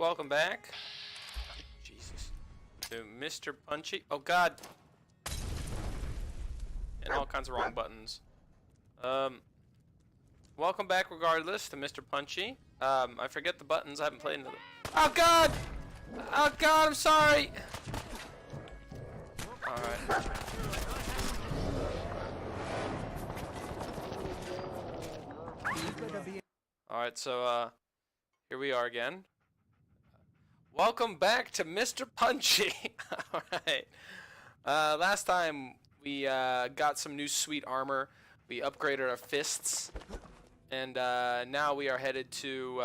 welcome back. Jesus. To Mr. Punchy. Oh god. And all kinds of wrong buttons. Welcome back regardless to Mr. Punchy. I forget the buttons, I haven't played another. Oh god! Oh god, I'm sorry! Alright. Alright, so here we are again. Welcome back to Mr. Punchy! Alright. Last time we got some new sweet armor. We upgraded our fists. And now we are headed to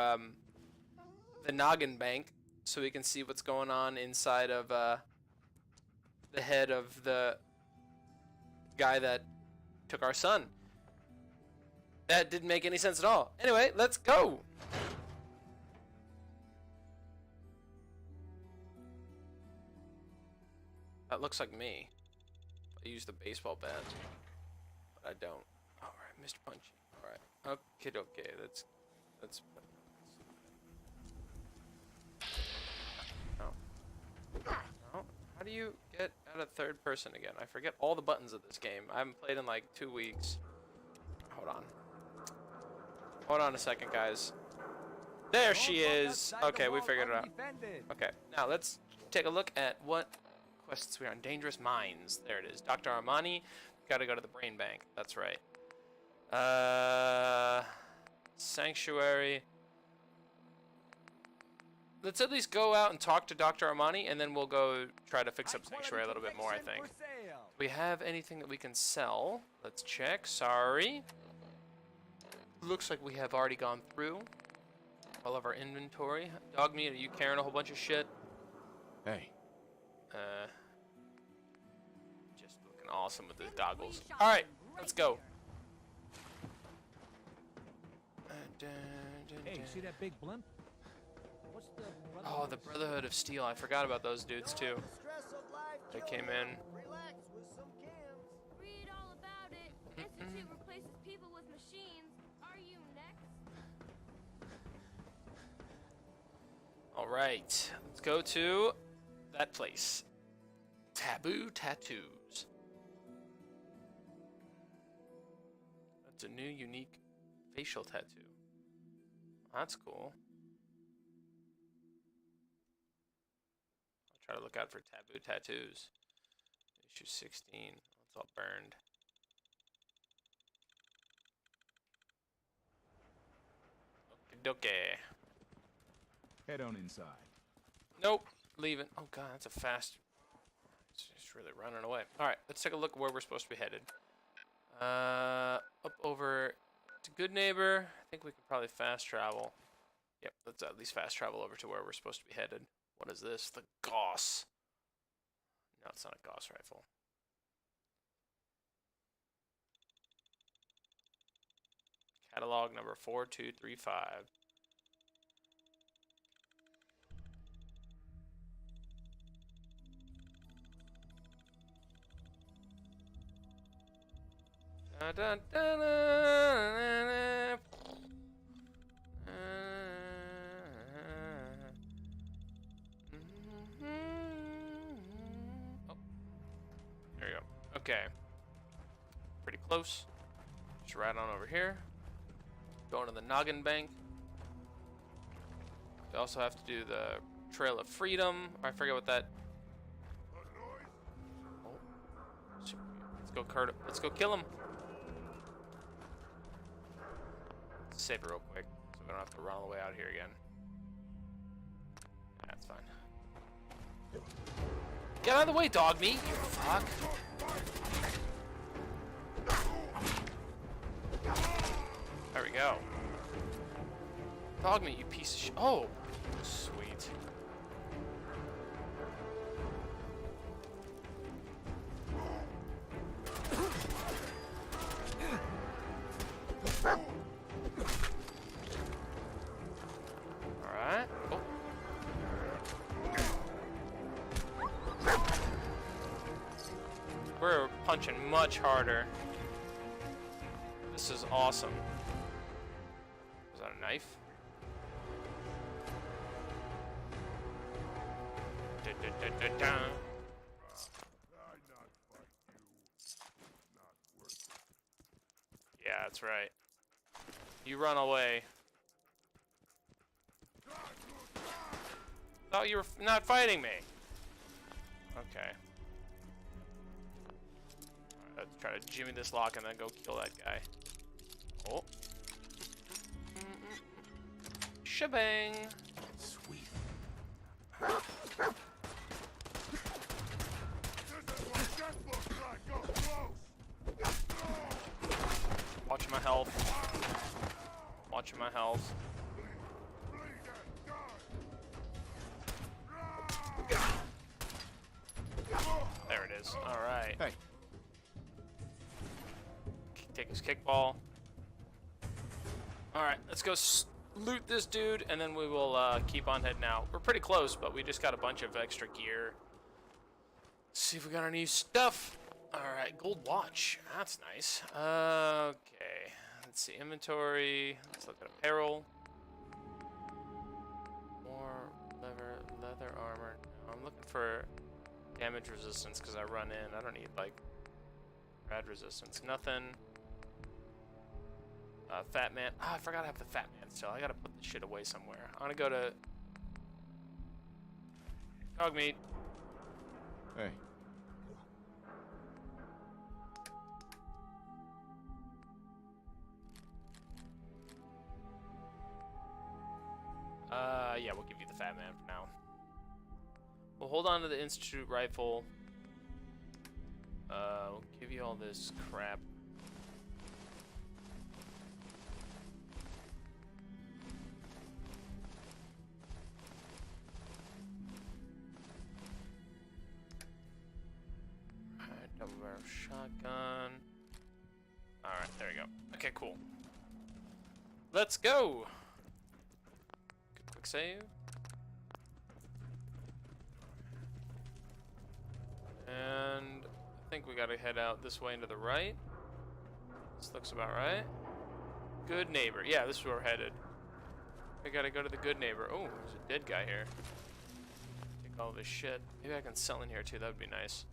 the Noggin Bank so we can see what's going on inside of the head of the guy that took our son. That didn't make any sense at all. Anyway, let's go! That looks like me. I used a baseball bat, but I don't. Alright, Mr. Punchy. Alright. Okay, that's no. No. How do you get out of third person again? I forget all the buttons of this game. I haven't played in like 2 weeks. Hold on. Hold on a second, guys. There she is. Okay, we figured it out. Okay, now let's take a look at what quests we are on. Dangerous Mines. There it is. Dr. Armani. Gotta go to the brain bank. That's right. Sanctuary. Let's at least go out and talk to Dr. Armani, and then we'll go try to fix up Sanctuary a little bit more, I think. Do we have anything that we can sell? Let's check. Sorry. Looks like we have already gone through all of our inventory. Dogmeat, are you carrying a whole bunch of shit? Hey. Just looking awesome with the goggles. Alright, let's go. Hey, see that big blimp? What's the Oh, the Brotherhood of Steel. I forgot about those dudes too. They came in. Read all about it. Institute replaces people with machines. Are you next? Alright, let's go to that place. Taboo Tattoos. That's a new, unique facial tattoo. That's cool. I'll try to look out for Taboo Tattoos. Issue 16. It's all burned. Okay. Head on inside. Nope. Leaving. Oh god, that's a fast. It's just really running away. Alright, let's take a look where we're supposed to be headed. Up over to Good Neighbor. I think we could probably fast travel. Yep, let's at least fast travel over to where we're supposed to be headed. What is this? The Gauss. No, it's not a Gauss rifle. Catalog number 4235. Dun, dun, dun, dun, oh. There you go. Okay. Pretty close. Just right on over here. Going to the Noggin Bank. We also have to do the Trail of Freedom. I forget what that. Oh. Let's go, Kurt. Let's go kill him. Save it real quick, so we don't have to run all the way out here again. That's fine. Get out of the way, dog meat, you fuck. There we go. Dog meat, you piece of shit. Oh, sweet. Alright. Oh. We're punching much harder. This is awesome. Is that a knife? Yeah, that's right. You run away. Thought you were not fighting me. Okay. Alright, let's try to jimmy this lock and then go kill that guy. Oh. Shebang. Sweet. Watching my health. Watching my health. There it is. Alright. Hey. Take his kickball. Alright, let's go loot this dude, and then we will keep on heading out. We're pretty close, but we just got a bunch of extra gear. See if we got any stuff. Alright, gold watch. That's nice. Okay. Let's see. Inventory. Let's look at apparel. More leather armor. No, I'm looking for damage resistance because I run in. I don't need, like, rad resistance. Nothing. Fat man. Ah, I forgot I have the fat man still. I gotta put this shit away somewhere. I wanna go to dog meat. Hey. Yeah, we'll give you the fat man for now. We'll hold on to the Institute rifle. We'll give you all this crap. Alright, double barrel shotgun. Alright, there we go. Okay, cool. Let's go! Quick save. And I think we gotta head out this way into the right. This looks about right. Good neighbor. Yeah, this is where we're headed. We gotta go to the good neighbor. Oh, there's a dead guy here. Take all this shit. Maybe I can sell in here too. That would be nice.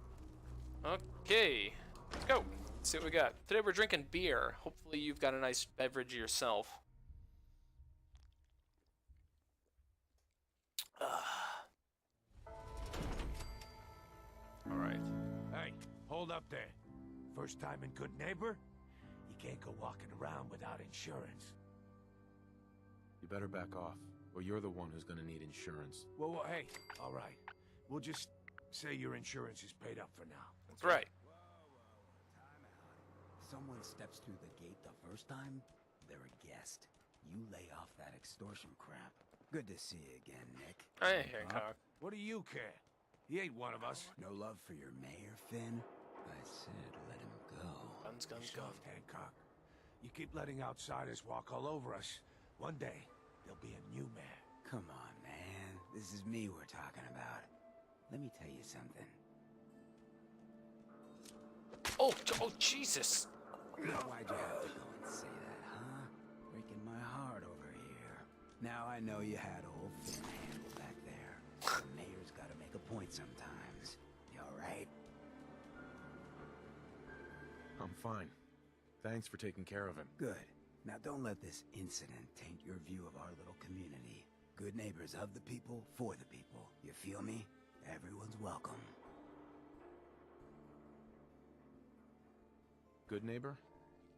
Okay, let's go. Let's see what we got. Today we're drinking beer. Hopefully you've got a nice beverage yourself. All right. Hey, hold up there. First time in Good Neighbor? You can't go walking around without insurance. You better back off, or you're the one who's gonna need insurance. Well, hey, all right. We'll just say your insurance is paid up for now. That's right. Someone steps through the gate the first time, they're a guest. You lay off that extortion crap. Good to see you again, Nick. Hey, Hancock. What do you care? He ain't one of us. No love for your mayor, Finn? I said let him go. Guns, guns, Soft, guns. Hancock. You keep letting outsiders walk all over us. One day, there'll be a new mayor. Come on, man. This is me we're talking about. Let me tell you something. Oh, oh, Jesus. Why'd you have to go and say that, huh? Breaking my heart over here. Now I know you had old Finn handled back there. The mayor's gotta make a point sometimes. You alright? I'm fine. Thanks for taking care of him. Good. Now don't let this incident taint your view of our little community. Good neighbors of the people, for the people. You feel me? Everyone's welcome. Good neighbor?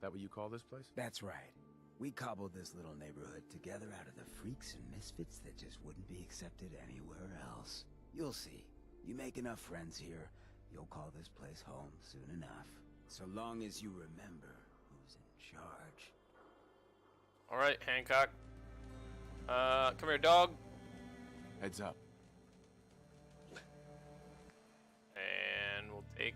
That what you call this place? That's right. We cobbled this little neighborhood together out of the freaks and misfits that just wouldn't be accepted anywhere else. You'll see. You make enough friends here, you'll call this place home soon enough. So long as you remember who's in charge. All right, Hancock. Come here, dog. Heads up. And we'll take...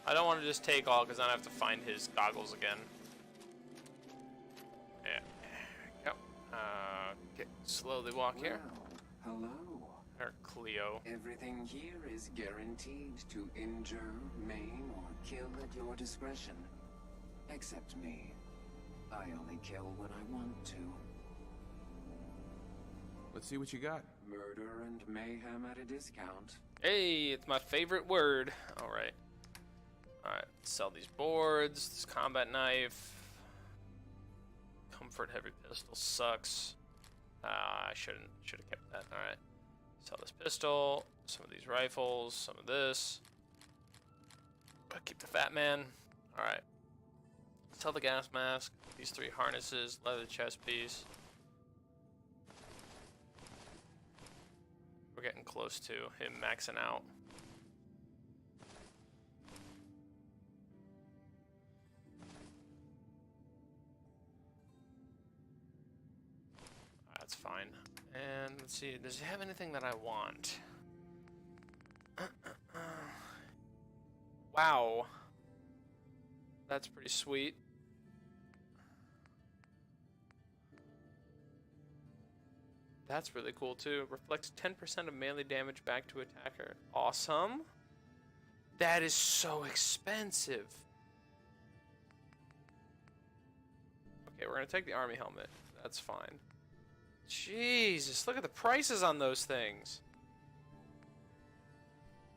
I don't want to just take all, because then I have to find his goggles again. Yeah. There we go. Okay, slowly walk here. Hello. Or Cleo. Everything here is guaranteed to injure, maim, or kill at your discretion. Except me. I only kill when I want to. Let's see what you got. Murder and mayhem at a discount. Hey, it's my favorite word. Alright. Alright, sell these boards, this combat knife. Comfort heavy pistol sucks. I should have kept that. Alright. Sell this pistol, some of these rifles, some of this. Keep the fat man. Alright. Sell the gas mask, these 3 harnesses, leather chest piece. We're getting close to him maxing out. That's fine. And let's see, does he have anything that I want? Wow. That's pretty sweet. That's really cool too. Reflects 10% of melee damage back to attacker. Awesome. That is so expensive. Okay, we're gonna take the army helmet. That's fine. Jesus, look at the prices on those things.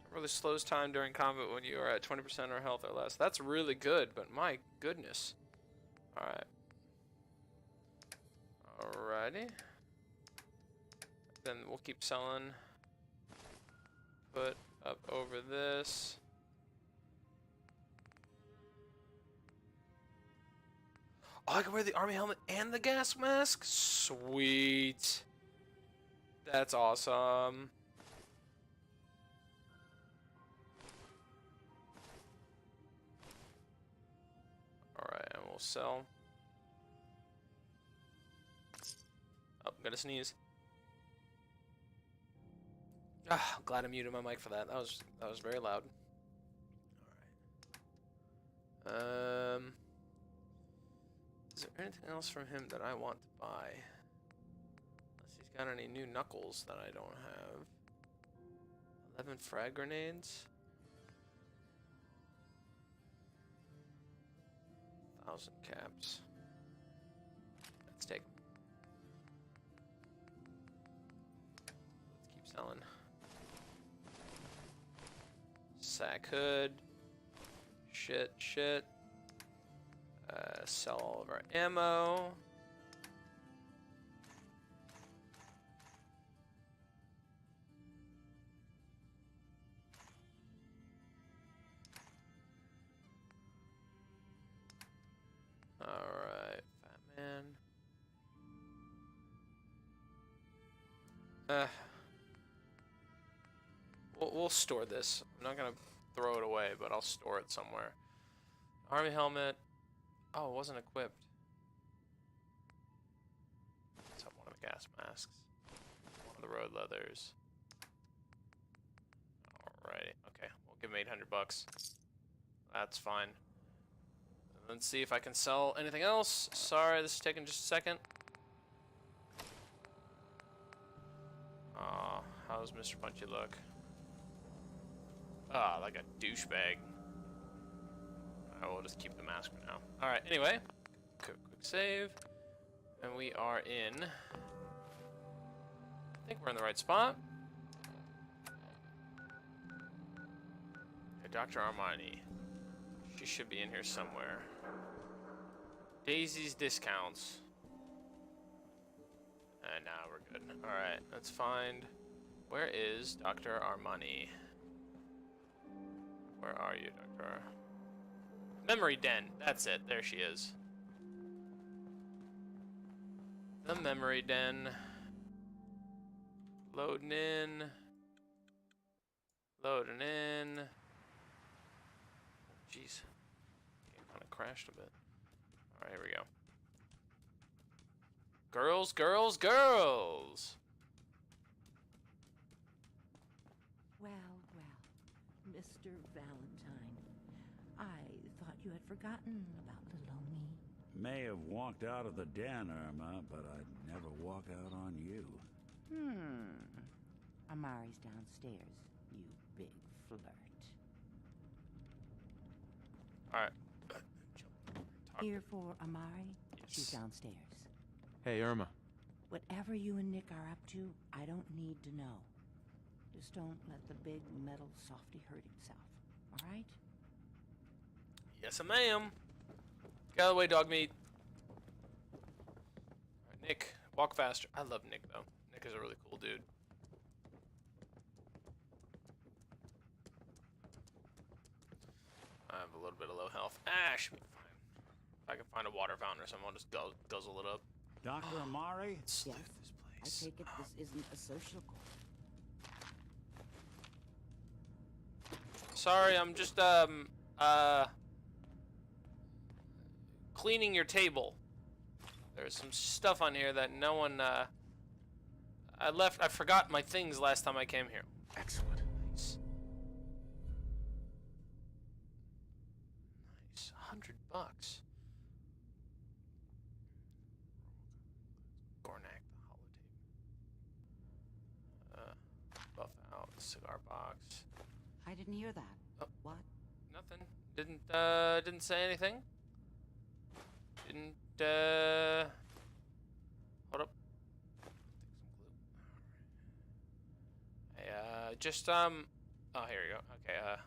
It really slows time during combat when you are at 20% or health or less. That's really good, but my goodness. Alright. Alrighty. Then we'll keep selling. Put up over this. Oh, I can wear the army helmet and the gas mask? Sweet. That's awesome. Alright, and we'll sell. Oh, I'm gonna sneeze. Ah, I'm glad I muted my mic for that. That was very loud. Alright. Is there anything else from him that I want to buy? Unless he's got any new knuckles that I don't have. 11 frag grenades. 1,000 caps. Let's take. Let's keep selling. Sack hood. Shit. Sell all of our ammo. Alright, fat man. We'll store this. I'm not gonna throw it away, but I'll store it somewhere. Army helmet. Oh, it wasn't equipped. Let's have one of the gas masks. One of the road leathers. Alrighty. Okay, we'll give him 800 bucks. That's fine. Let's see if I can sell anything else. Sorry, this is taking just a second. Aw, how's Mr. Punchy look? Ah, like a douchebag. We'll just keep the mask for now. Alright, anyway. Quick save. And we are in... I think we're in the right spot. Okay, Dr. Armani. She should be in here somewhere. Daisy's discounts. And now we're good. Alright, let's find... Where is Dr. Armani? Where are you, Dr. Memory Den. That's it. There she is. The Memory Den. Loading in. Loading in. Jeez. Game kind of crashed a bit. Alright, here we go. Girls. Well, Mr. Valentine. I thought you had forgotten about little old me. May have walked out of the den, Irma, but I'd never walk out on you. Amari's downstairs, you big flirt. Alright. Here for Amari? Yes. She's downstairs. Hey, Irma. Whatever you and Nick are up to, I don't need to know. Just don't let the big metal softy hurt himself, all right? Yes, ma'am. Get out of the way, dog meat. Alright, Nick, walk faster. I love Nick, though. Nick is a really cool dude. I have a little bit of low health. Ah, should be fine. If I can find a water fountain or something, I'll just guzzle it up. Dr. Amari? Let's Yes. loot this I place. take it this isn't a social call. Sorry, I'm just, cleaning your table. There's some stuff on here that no one, I forgot my things last time I came here. Excellent. Nice. Nice. $100. Gornak, the holotape. Buff out, cigar box. I didn't hear that. Oh. What? Nothing. Didn't say anything. Didn't, hold up. Hey, just, oh, here you go. Okay,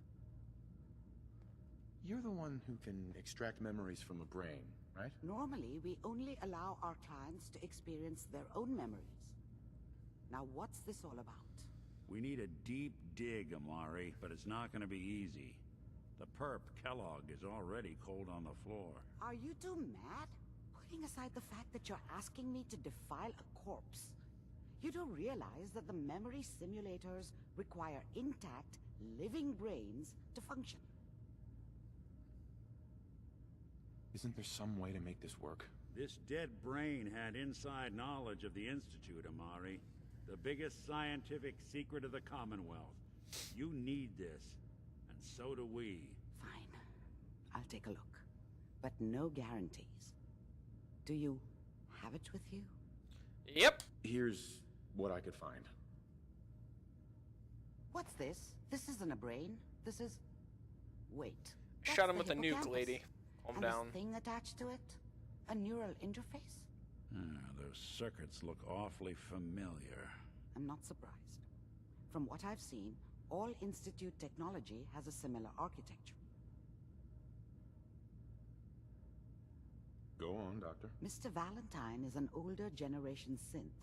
You're the one who can extract memories from a brain, right? Normally, we only allow our clients to experience their own memories. Now, what's this all about? We need a deep dig, Amari, but it's not gonna be easy. The perp, Kellogg, is already cold on the floor. Are you two mad? Putting aside the fact that you're asking me to defile a corpse, you don't realize that the memory simulators require intact, living brains to function. Isn't there some way to make this work? This dead brain had inside knowledge of the Institute, Amari. The biggest scientific secret of the Commonwealth. You need this, and so do we. Fine. I'll take a look. But no guarantees. Do you have it with you? yep. Here's what I could find. What's this? This isn't a brain. This is... Wait. Shot him That's with a the nuke, hippocampus. lady. Calm And down. this thing attached to it? A neural interface? Those circuits look awfully familiar. I'm not surprised. From what I've seen, all Institute technology has a similar architecture. Go on, Doctor. Mr. Valentine is an older generation synth.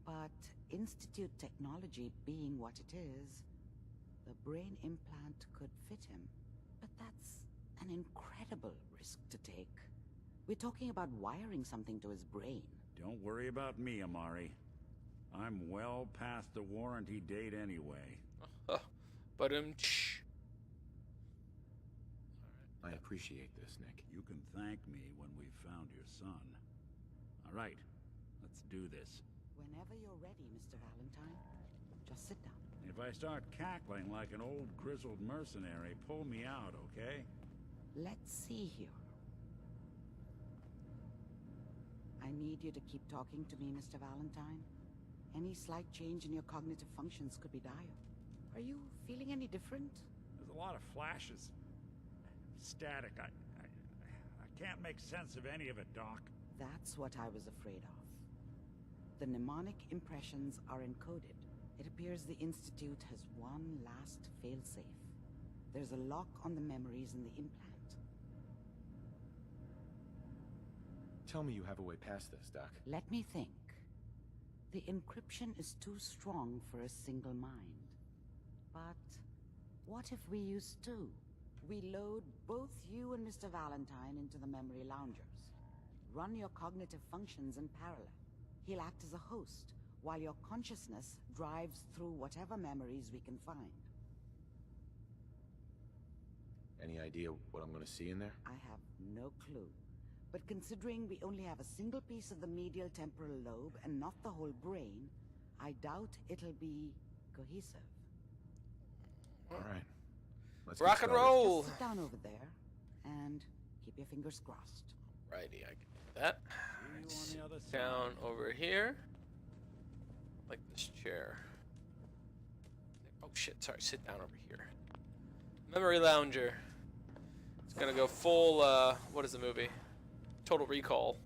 But Institute technology being what it is, the brain implant could fit him. But that's an incredible risk to take. We're talking about wiring something to his brain. Don't worry about me, Amari. I'm well past the warranty date anyway. But I appreciate this, Nick. You can thank me when we've found your son. All right, let's do this. Whenever you're ready, Mr. Valentine, just sit down. If I start cackling like an old grizzled mercenary, pull me out, okay? Let's see here. I need you to keep talking to me, Mr. Valentine. Any slight change in your cognitive functions could be dire. Are you feeling any different? There's a lot of flashes. Static. I can't make sense of any of it, Doc. That's what I was afraid of. The mnemonic impressions are encoded. It appears the Institute has one last failsafe. There's a lock on the memories in the implant. Tell me you have a way past this, Doc. Let me think. The encryption is too strong for a single mind. But what if we use two? We load both you and Mr. Valentine into the memory loungers. Run your cognitive functions in parallel. He'll act as a host, while your consciousness drives through whatever memories we can find. Any idea what I'm gonna see in there? I have no clue. But considering we only have a single piece of the medial temporal lobe and not the whole brain, I doubt it'll be cohesive. All right. Let's rock get and started. roll. Just sit down over there and keep your fingers crossed. Righty, I can do that. See you on the other side. Down over here. Like this chair. Oh shit, sorry, sit down over here. Memory lounger. It's gonna go full, what is the movie? Total Recall.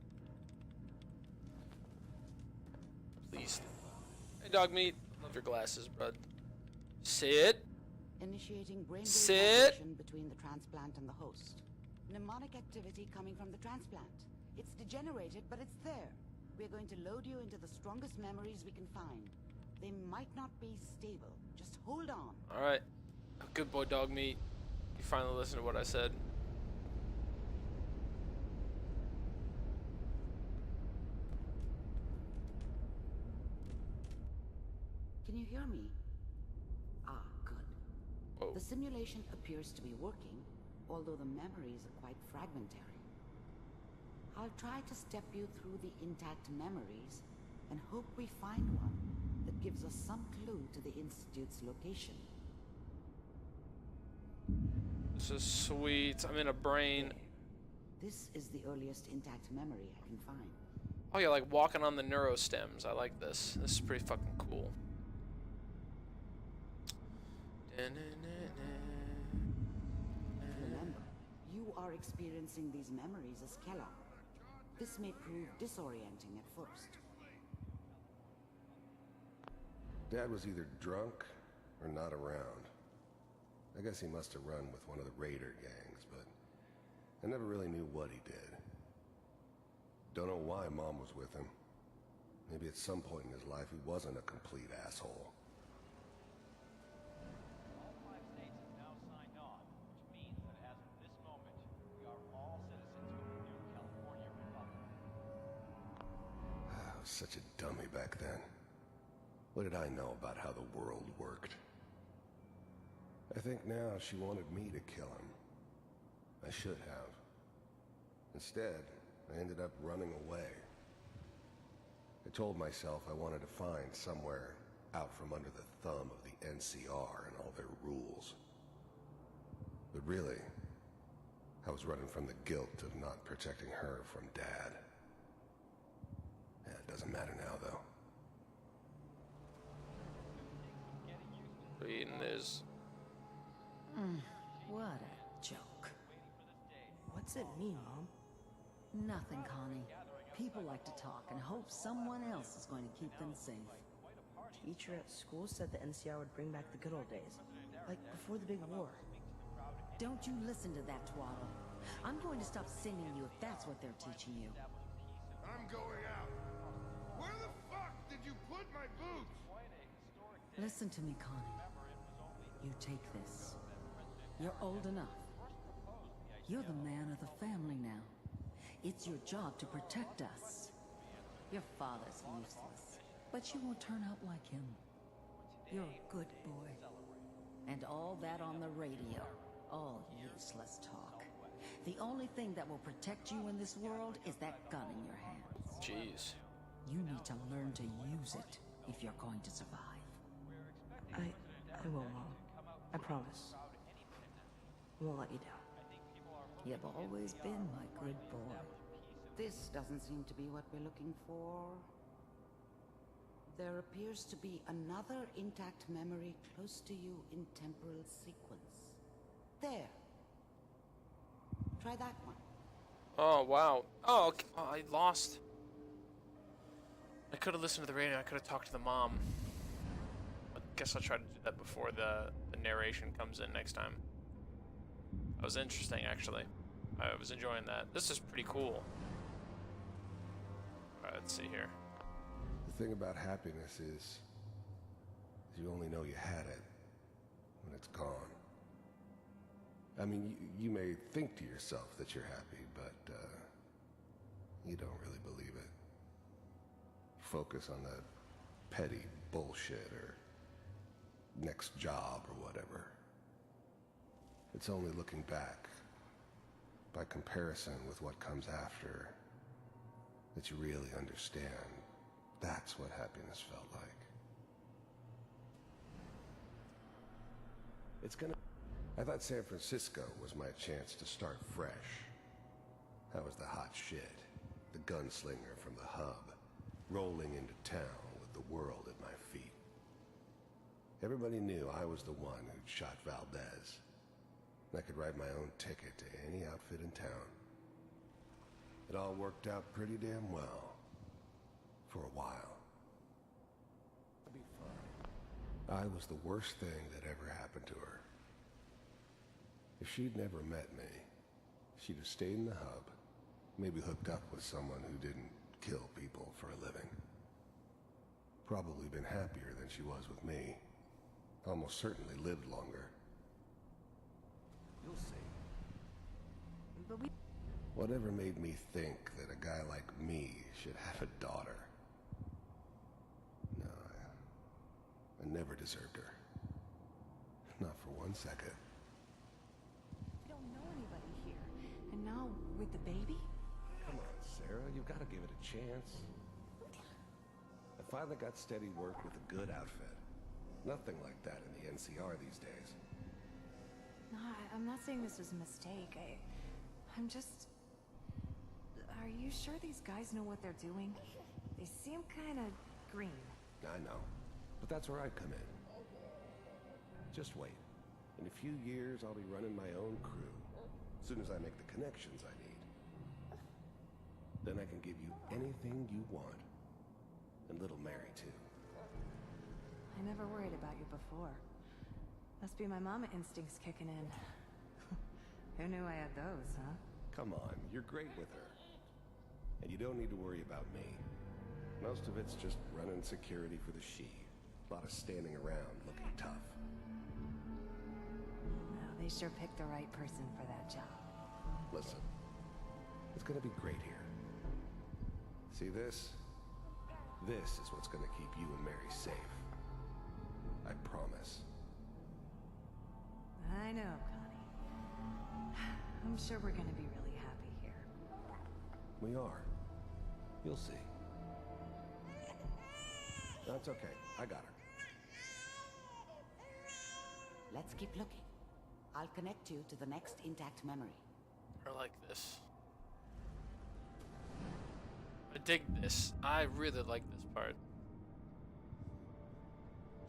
dog meat. Love your glasses, bud. Sit. Initiating brainwave Sit. vibration between the transplant and the host. Mnemonic activity coming from the transplant. It's degenerated, but it's there. We're going to load you into the strongest memories we can find. They might not be stable. Just hold on. Alright. Good boy, dog meat. You finally listened to what I said. Can you hear me? Ah, good. Whoa. The simulation appears to be working, although the memories are quite fragmentary. I'll try to step you through the intact memories and hope we find one that gives us some clue to the Institute's location. This is sweet. I'm in a brain. This is the earliest intact memory I can find. Oh yeah, like walking on the neurostems. I like this. This is pretty fucking cool. Remember, you are experiencing these memories as Kellogg. This may prove disorienting at first. Dad was either drunk or not around. I guess he must have run with one of the raider gangs, but I never really knew what he did. Don't know why Mom was with him. Maybe at some point in his life he wasn't a complete asshole. All 5 states have now signed on, which means that as of this moment, we are all citizens of the new California Republic. I was such a dummy back then. What did I know about how the world worked? I think now she wanted me to kill him. I should have. Instead, I ended up running away. I told myself I wanted to find somewhere out from under the thumb of the NCR and all their rules. But really, I was running from the guilt of not protecting her from Dad. Yeah, it doesn't matter now, though. Eating this. What a joke. What's it mean, Mom? Nothing, Connie. People like to talk and hope someone else is going to keep them safe. Teacher at school said the NCR would bring back the good old days, like before the big war. Don't you listen to that twaddle. I'm going to stop singing you if that's what they're teaching you. I'm going out. Where the fuck did you put my boots? Listen to me, Connie. You take this. You're old enough. You're the man of the family now. It's your job to protect us. Your father's useless, but you won't turn out like him. You're a good boy. And all that on the radio, all useless talk. The only thing that will protect you in this world is that gun in your hands. Jeez. You need to learn to use it if you're going to survive. I will, Mom. I promise. I won't let you down. You've always been my good boy. This doesn't seem to be what we're looking for. There appears to be another intact memory close to you in temporal sequence. There. Try that one. Oh, wow. Oh, okay. Oh, I lost. I could have listened to the radio. I could have talked to the mom. I guess I'll try to do that before the narration comes in next time. That was interesting, actually. I was enjoying that. This is pretty cool. Alright, let's see here. The thing about happiness is you only know you had it when it's gone. I mean, you may think to yourself that you're happy, but you don't really believe it. Focus on the petty bullshit or next job or whatever. It's only looking back, by comparison with what comes after, that you really understand that's what happiness felt like. I thought San Francisco was my chance to start fresh. I was the hot shit, the gunslinger from the hub, rolling into town with the world at my feet. Everybody knew I was the one who'd shot Valdez. I could write my own ticket to any outfit in town. It all worked out pretty damn well. For a while. I was the worst thing that ever happened to her. If she'd never met me, she'd have stayed in the hub, maybe hooked up with someone who didn't kill people for a living. Probably been happier than she was with me. Almost certainly lived longer. You'll see. But we... Whatever made me think that a guy like me should have a daughter? No, I never deserved her. Not for 1 second. We don't know anybody here. And now, with the baby? Come on, Sarah, you've got to give it a chance. I finally got steady work with a good outfit. Nothing like that in the NCR these days. No, I'm not saying this was a mistake. I'm just... Are you sure these guys know what they're doing? They seem kind of green. I know, but that's where I come in. Just wait. In a few years, I'll be running my own crew. As soon as I make the connections I need. Then I can give you anything you want. And little Mary, too. I never worried about you before. Must be my mama instincts kicking in. Who knew I had those, huh? Come on, you're great with her. And you don't need to worry about me. Most of it's just running security for the she. A lot of standing around looking tough. No, they sure picked the right person for that job. Listen, it's gonna be great here. See this? This is what's gonna keep you and Mary safe. I promise. I know, Connie. I'm sure we're gonna be really happy here. We are. You'll see. That's okay. I got her. Let's keep looking. I'll connect you to the next intact memory. I like this. I dig this. I really like this part.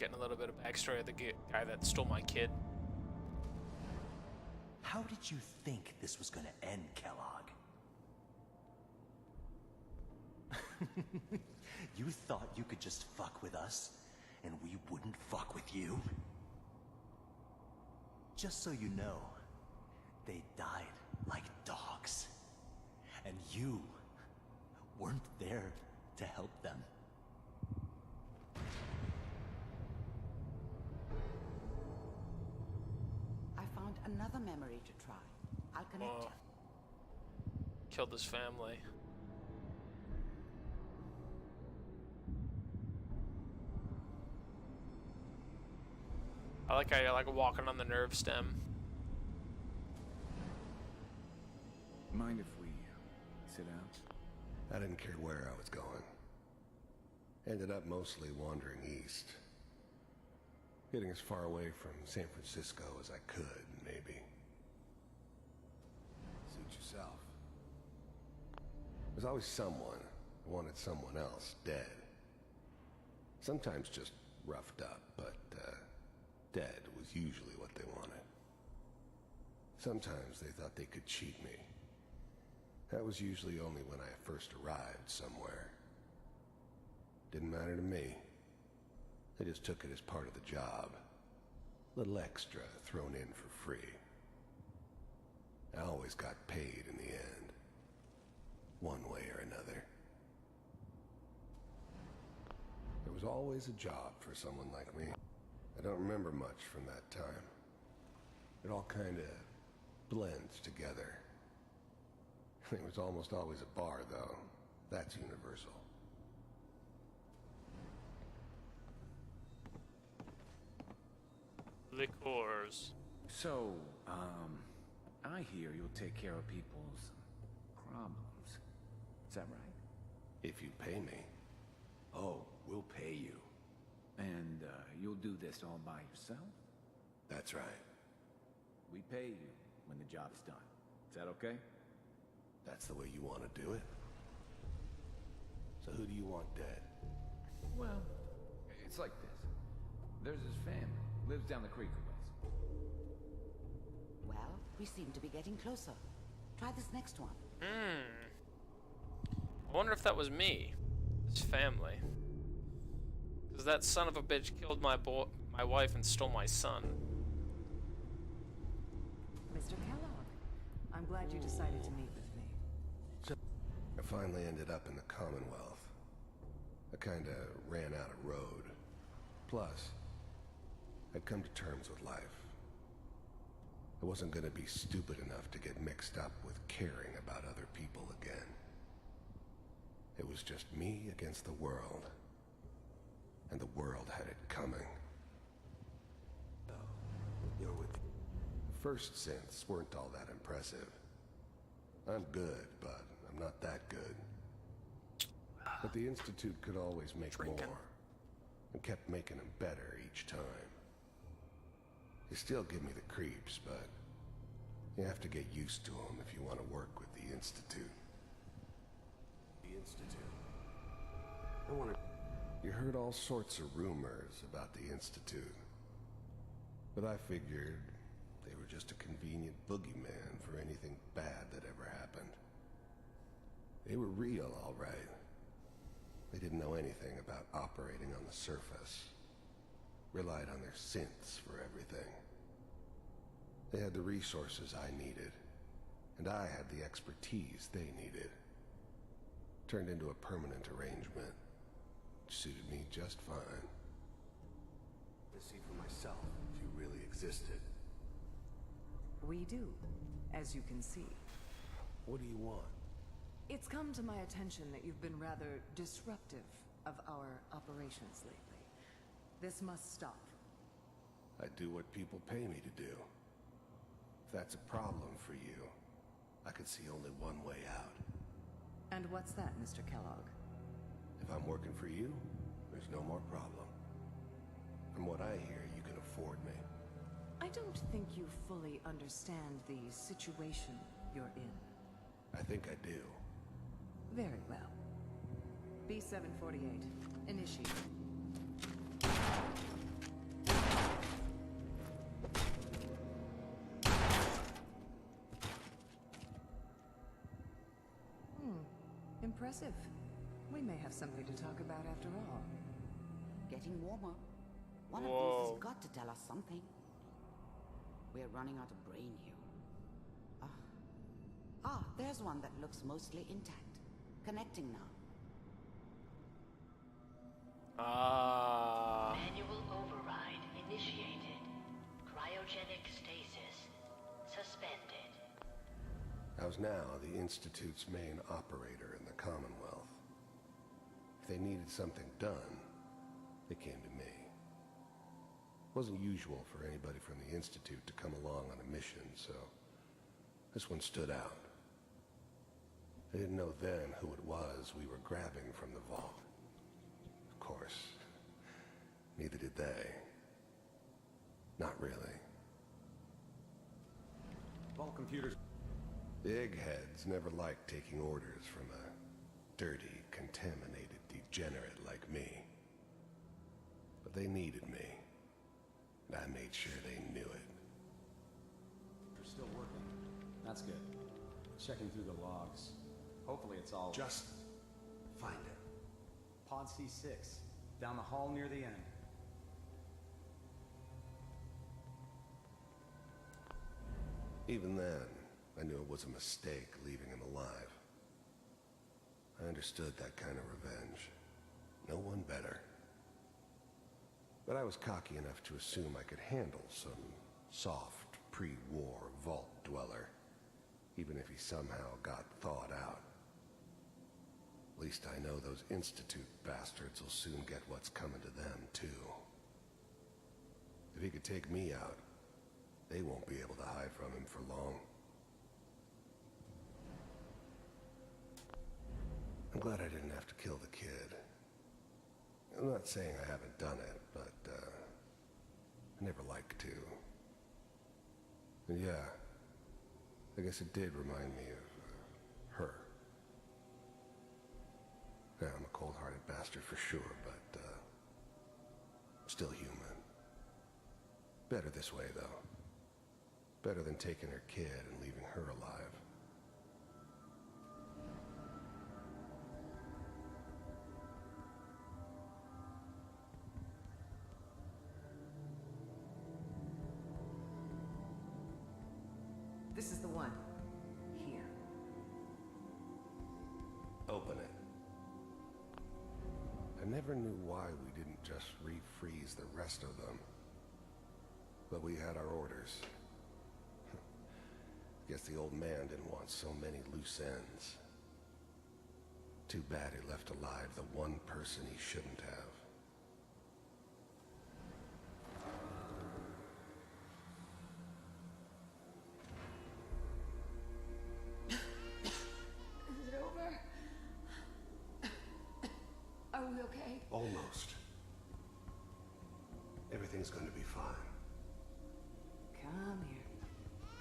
Getting a little bit of backstory of the guy that stole my kid. How did you think this was gonna end, Kellogg? You thought you could just fuck with us, and we wouldn't fuck with you? Just so you know, they died like dogs. And you weren't there to help them. I found another memory to try. I'll connect you. Killed his family. I like how you're like walking on the nerve stem. Mind if we sit down? I didn't care where I was going. Ended up mostly wandering east. Getting as far away from San Francisco as I could, maybe. Suit yourself. There's always someone who wanted someone else dead. Sometimes just roughed up, but dead was usually what they wanted. Sometimes they thought they could cheat me. That was usually only when I first arrived somewhere. Didn't matter to me. They just took it as part of the job. Little extra thrown in for free. I always got paid in the end. One way or another. There was always a job for someone like me. I don't remember much from that time. It all kind of blends together. It was almost always a bar, though. That's universal. Liqueurs. So, I hear you'll take care of people's problems. Is that right? If you pay me. Oh, we'll pay you. And, you'll do this all by yourself? That's right. We pay you when the job is done. Is that okay? That's the way you want to do it? So who do you want dead? Well, it's like this. There's his family. Lives down the creek a ways. Well, we seem to be getting closer. Try this next one. I wonder if that was me. His family. Because that son of a bitch killed my my wife and stole my son. Mr. Kellogg, I'm glad you decided to meet with me. I finally ended up in the Commonwealth. I kinda ran out of road. Plus, I'd come to terms with life. I wasn't gonna be stupid enough to get mixed up with caring about other people again. It was just me against the world. And the world had it coming. You're with the first synths weren't all that impressive. I'm good, but I'm not that good. But the Institute could always make more, and kept making them better each time. They still give me the creeps, but you have to get used to them if you want to work with the Institute. The Institute. I want to... You heard all sorts of rumors about the Institute. But I figured they were just a convenient boogeyman for anything bad that ever happened. They were real, all right. They didn't know anything about operating on the surface. Relied on their synths for everything. They had the resources I needed, and I had the expertise they needed. Turned into a permanent arrangement, which suited me just fine. To see for myself if you really existed. We do, as you can see. What do you want? It's come to my attention that you've been rather disruptive of our operations lately. This must stop. I do what people pay me to do. If that's a problem for you, I could see only one way out. And what's that, Mr. Kellogg? If I'm working for you, there's no more problem. From what I hear, you can afford me. I don't think you fully understand the situation you're in. I think I do. Very well. B-748, initiate. Impressive. We may have something to talk about after all. Getting warmer. One of Whoa. these has got to tell us something. We're running out of brain here. There's one that looks mostly intact. Connecting now. Manual override initiated. Cryogenic stasis suspended. I was now the Institute's main operator in the Commonwealth. If they needed something done, they came to me. It wasn't usual for anybody from the Institute to come along on a mission, so this one stood out. I didn't know then who it was we were grabbing from the vault. Of course, neither did they. Not really. Vault computers. The eggheads never liked taking orders from a dirty, contaminated degenerate like me. But they needed me, and I made sure they knew it. They're still working. That's good. Checking through the logs. Hopefully it's all... Just find it. Pod C6, down the hall near the end. Even then, I knew it was a mistake leaving him alive. I understood that kind of revenge. No one better. But I was cocky enough to assume I could handle some soft, pre-war vault dweller, even if he somehow got thawed out. At least I know those Institute bastards will soon get what's coming to them, too. If he could take me out, they won't be able to hide from him for long. I'm glad I didn't have to kill the kid. I'm not saying I haven't done it, but, I never liked to. And yeah, I guess it did remind me of, her. Yeah, I'm a cold-hearted bastard for sure, but, still human. Better this way, though. Better than taking her kid and leaving her alive. open it. I never knew why we didn't just refreeze the rest of them. But we had our orders. Guess the old man didn't want so many loose ends. Too bad he left alive the one person he shouldn't have. Is it over? Are we okay? Almost. Everything's going to be fine. Come here.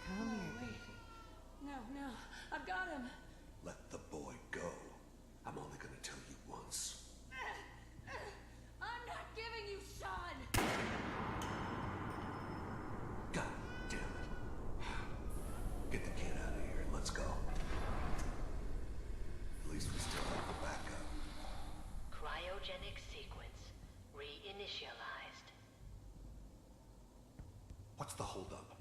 Come here. Wait. No, no. I've got him. Let the boy go. I'm only going to tell you once. I'm not giving you Sean. God damn it. Get the kid out of here and let's go. At least we still have the backup. Cryogenic sequence reinitialized. What's the holdup?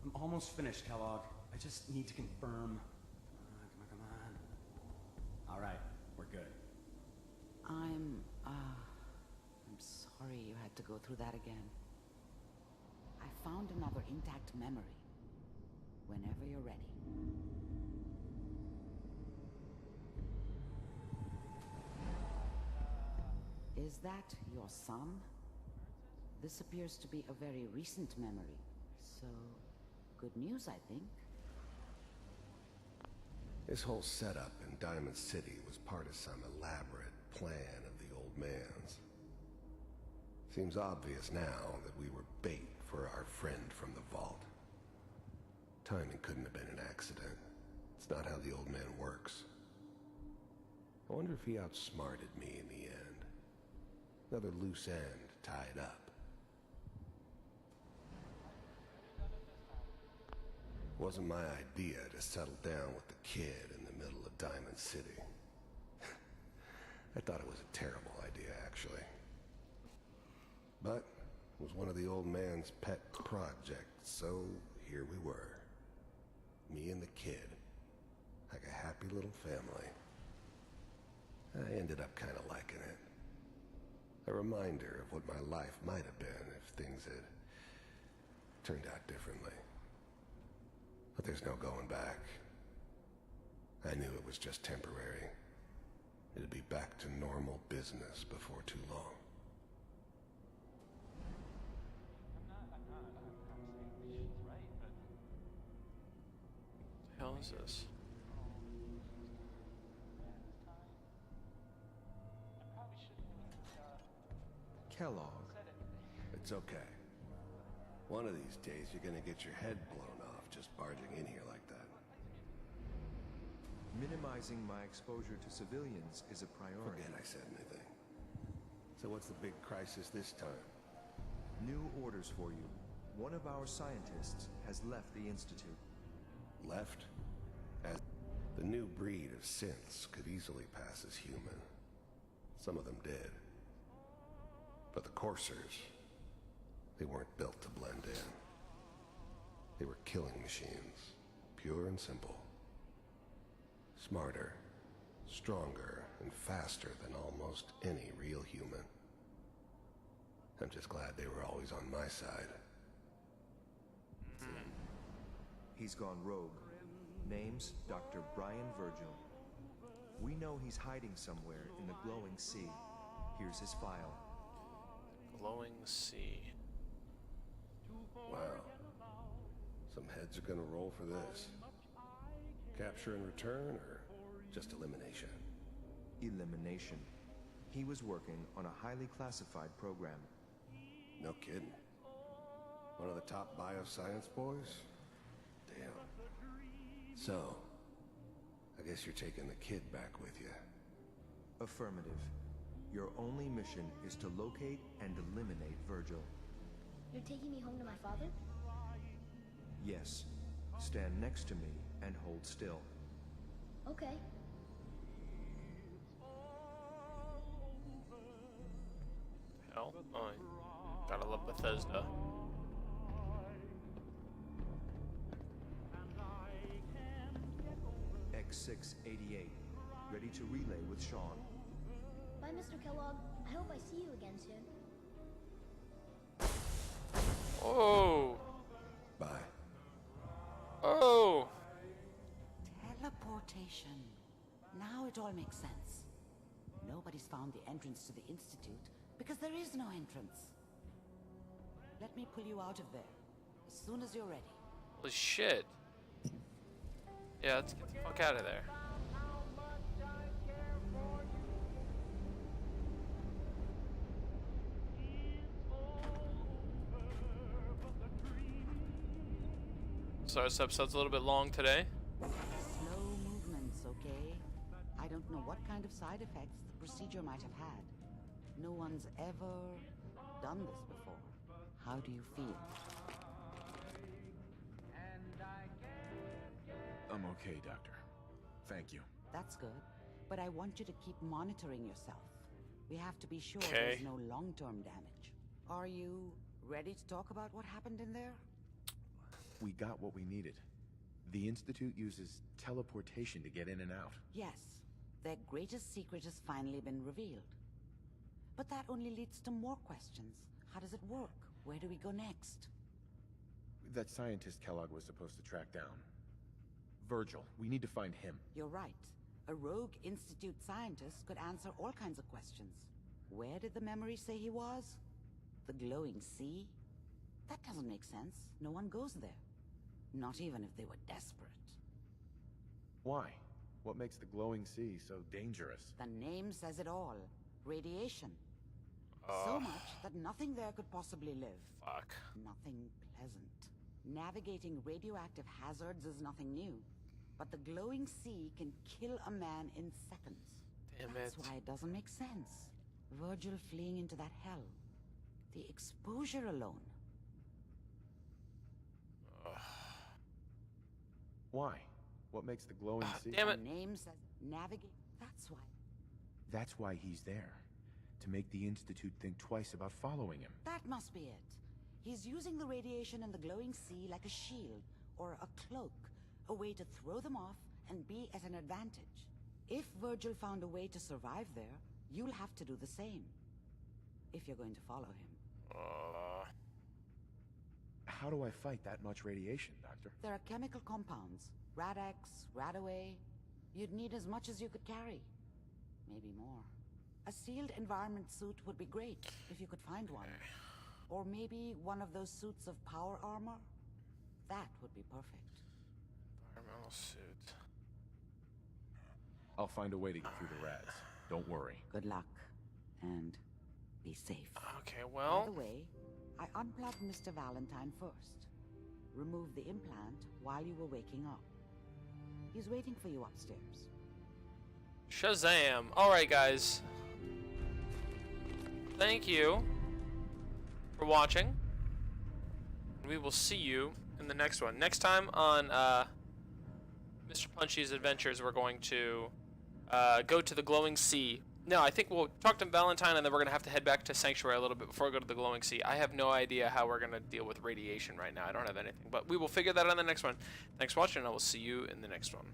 I'm almost finished, Kellogg. I just need to confirm. Come on. All right, we're good. I'm sorry you had to go through that again. I found another intact memory. Whenever you're ready. Is that your son? This appears to be a very recent memory. So, good news, I think. This whole setup in Diamond City was part of some elaborate plan of the old man's. Seems obvious now that we were bait for our friend from the vault. Timing couldn't have been an accident. It's not how the old man works. I wonder if he outsmarted me in the end. Another loose end tied up. Wasn't my idea to settle down with the kid in the middle of Diamond City. I thought it was a terrible idea, actually. But it was one of the old man's pet projects, so here we were. Me and the kid. Like a happy little family. I ended up kind of liking it. A reminder of what my life might have been if things had turned out differently. But there's no going back. I knew it was just temporary. It'd be back to normal business before too long. What the hell is this? Kellogg. It's okay. One of these days you're gonna get your head blown off just barging in here like that. Minimizing my exposure to civilians is a priority. Forget I said anything. So what's the big crisis this time? New orders for you. One of our scientists has left the Institute. Left? As the new breed of synths could easily pass as human. Some of them did. But the Coursers, they weren't built to blend in. They were killing machines, pure and simple. Smarter, stronger, and faster than almost any real human. I'm just glad they were always on my side. He's gone rogue. Name's Dr. Brian Virgil. We know he's hiding somewhere in the glowing sea. Here's his file. Glowing sea. Wow. Some heads are gonna roll for this. Capture and return, or just elimination? Elimination. He was working on a highly classified program. No kidding. One of the top bioscience boys? Damn. So, I guess you're taking the kid back with you. Affirmative. Your only mission is to locate and eliminate Virgil. You're taking me home to my father? Yes. Stand next to me and hold still. Okay. Hell? Oh, gotta love Bethesda. X688. ready to relay with Sean. Bye, Mr. Kellogg. I hope I see you again soon. Oh. Bye. Oh. Teleportation. Now it all makes sense. Nobody's found the entrance to the Institute because there is no entrance. Let me pull you out of there as soon as you're ready. Holy shit. Yeah, let's get the fuck out of there. Sorry, this episode's a little bit long today. Slow movements, okay? I don't know what kind of side effects the procedure might have had. No one's ever done this before. How do you feel? I'm okay, Doctor. Thank you. That's good. But I want you to keep monitoring yourself. We have to be sure Okay. there's no long-term damage. Are you ready to talk about what happened in there? We got what we needed. The Institute uses teleportation to get in and out. Yes. Their greatest secret has finally been revealed. But that only leads to more questions. How does it work? Where do we go next? That scientist Kellogg was supposed to track down. Virgil, we need to find him. You're right. A rogue Institute scientist could answer all kinds of questions. Where did the memory say he was? The glowing sea? That doesn't make sense. No one goes there. Not even if they were desperate. Why? What makes the glowing sea so dangerous? The name says it all. Radiation. So much that nothing there could possibly live. Fuck. Nothing pleasant. Navigating radioactive hazards is nothing new. But the glowing sea can kill a man in seconds. Damn That's it. why it doesn't make sense. Virgil fleeing into that hell. The exposure alone. Why? What makes the glowing sea? Damn it. The name says navigate. That's why. That's why he's there. To make the Institute think twice about following him. That must be it. He's using the radiation in the glowing sea like a shield or a cloak, a way to throw them off and be at an advantage. If Virgil found a way to survive there, you'll have to do the same. If you're going to follow him. How do I fight that much radiation, Doctor? There are chemical compounds. Rad-X, Radaway. You'd need as much as you could carry. Maybe more. A sealed environment suit would be great, if you could find one. Or maybe one of those suits of power armor? That would be perfect. Environmental suit. I'll find a way to get through the rads. Don't worry. Good luck. And be safe. Okay, well. By the way, I unplugged Mr. Valentine first. Removed the implant while you were waking up. He's waiting for you upstairs. Shazam. Alright, guys. Thank you for watching. We will see you in the next one. Next time on Mr. Punchy's Adventures, we're going to go to the Glowing Sea. No, I think we'll talk to Valentine, and then we're going to have to head back to Sanctuary a little bit before we go to the Glowing Sea. I have no idea how we're going to deal with radiation right now. I don't have anything. But we will figure that out in the next one. Thanks for watching, and I will see you in the next one.